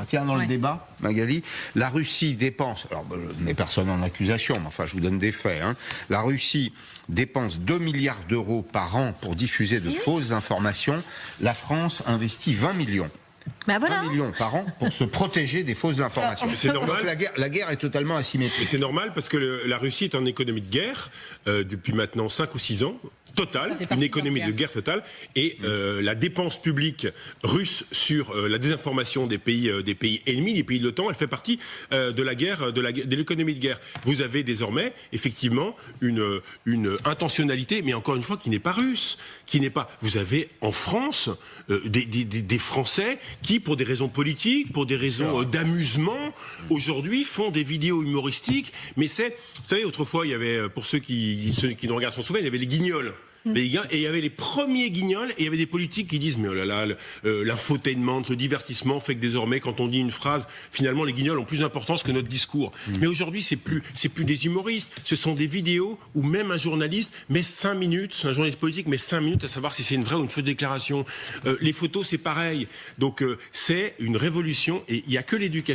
Tiens, dans le débat, Magali, la Russie dépense, alors je mets personne en accusation, mais enfin je vous donne des faits, hein. La Russie dépense 2 milliards d'euros par an pour diffuser de fausses informations. La France investit 20 millions. Ben voilà. 1 million par an pour se protéger des fausses informations. C'est normal. Donc la guerre est totalement asymétrique. C'est normal parce que la Russie est en économie de guerre depuis maintenant 5 ou 6 ans. Totale, une économie de guerre totale, et la dépense publique russe sur la désinformation des pays ennemis, des pays de l'OTAN, elle fait partie de la guerre, de l'économie de guerre. Vous avez désormais effectivement une intentionnalité, mais encore une fois qui n'est pas russe, qui n'est pas. Vous avez en France des Français qui, pour des raisons politiques, pour des raisons d'amusement, aujourd'hui font des vidéos humoristiques. Mais vous savez, autrefois il y avait, pour ceux qui nous regardent s'en souviennent, il y avait les guignols. Et il y avait les premiers guignols, et il y avait des politiques qui disent mais oh là là, l'infotainment, le divertissement fait que désormais quand on dit une phrase, finalement les guignols ont plus d'importance que notre discours. Mais aujourd'hui c'est plus des humoristes, ce sont des vidéos où même un journaliste met 5 minutes, un journaliste politique met 5 minutes à savoir si c'est une vraie ou une fausse déclaration. Les photos c'est pareil. Donc c'est une révolution et il n'y a que l'éducation.